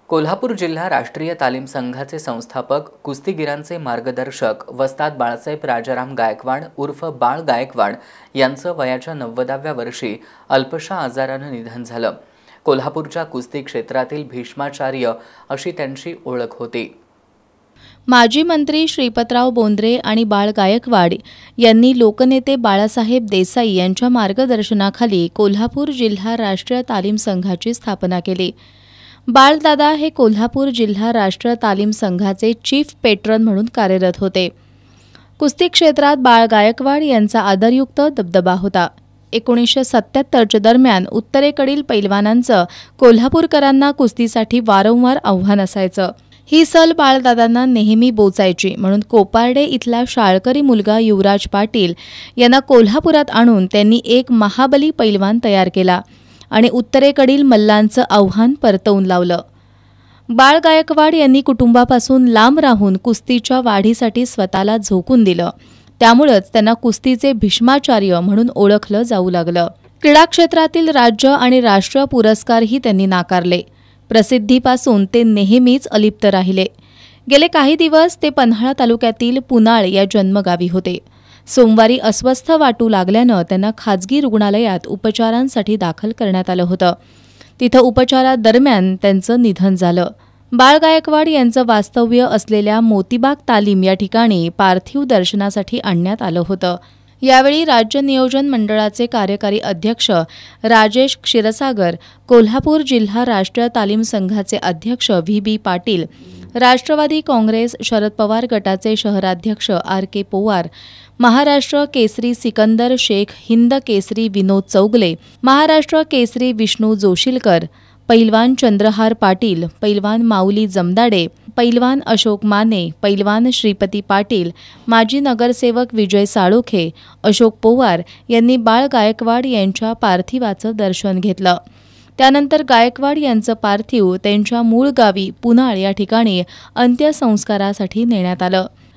कोल्हापूर जिल्हा राष्ट्रीय तालीम संघाचे संस्थापक, कुस्तीगीरांचे मार्गदर्शक वस्ताद बाळासाहेब राजाराम गायकवाड उर्फ बाळ गायकवाड यांचं वयाच्या 90व्या वर्षी अल्पशा आजारानं निधन झालं। कोल्हापूरच्या कुस्ती क्षेत्रातील भीष्माचार्य अशी त्यांची ओळख होती। माजी मंत्री श्रीपतराव बोंद्रे आणि बाळ गायकवाड यांनी लोकनेते बाळासाहेब देसाई यांच्या मार्गदर्शनाखाली कोल्हापूर जिल्हा राष्ट्रीय तालीम संघाची स्थापना केली। बाळदादा हे कोल्हापूर जिल्हा राष्ट्रीय तालीम संघाचे चीफ पेट्रन म्हणून कार्यरत होते। कुस्ती क्षेत्रात बाळ गायकवाड यांचा आदरयुक्त दबदबा होता। 1977च्या दरम्यान उत्तरेकडील पैलवानांचं कोल्हापूरकरांना कुस्तीसाठी वारंवार आव्हान असायचं। ही सल बाळदादांना नेहमी बोचायची, म्हणून कोपार्डे इथला शाळकरी मुलगा युवराज पाटील यांना कोल्हापुरात आणून त्यांनी एक महाबली पैलवान तयार केला आणि उत्तरेकडील मल्लांचं आव्हान परतवून लावलं। बाळ गायकवाड यांनी कुटुंबापासून लांब राहून कुस्तीच्या वाढीसाठी स्वतःला झोकून दिलं। त्यामुळेच त्यांना कुस्तीचे भीष्माचार्य म्हणून ओळखलं जाऊ लागलं। क्रीडा क्षेत्रातील राज्य आणि राष्ट्रीय पुरस्कारही त्यांनी नाकारले। प्रसिद्धीपासून ते नेहमीच अलिप्त राहिले। गेले काही दिवस ते पन्हाळा तालुक्यातील पुनाळ या जन्मगावी होते। सोमवारी अस्वस्थ वाटू लागल्यानं त्यांना खाजगी रुग्णालयात उपचारांसाठी दाखल करण्यात आलं होतं। तिथं उपचारादरम्यान त्यांचं निधन झालं। बाळ गायकवाड यांचं वास्तव्य असलेल्या मोतीबाग तालीम या ठिकाणी पार्थिव दर्शनासाठी आणण्यात आलं होतं। यावेळी राज्य नियोजन मंडळाचे कार्यकारी अध्यक्ष राजेश क्षीरसागर, कोल्हापूर जिल्हा राष्ट्रीय तालीम संघाचे अध्यक्ष व्ही.बी. पाटील, राष्ट्रवादी काँग्रेस शरद पवार गटाचे शहराध्यक्ष आर.के. पोवार, महाराष्ट्र केसरी सिकंदर शेख, हिंद केसरी विनोद चौगले, महाराष्ट्र केसरी विष्णू जोशीलकर, पैलवान चंद्रहार पाटील, पैलवान माऊली जमदाडे, पैलवान अशोक माने, पैलवान श्रीपती पाटील, माजी नगरसेवक विजय साळोखे, अशोक पोवार यांनी बाळ गायकवाड यांच्या पार्थिवाचं दर्शन घेतलं। त्यानंतर गायकवाड यांचं पार्थिव त्यांच्या मूळ गावी पुनाळ या ठिकाणी अंत्यसंस्कारासाठी नेण्यात आलं।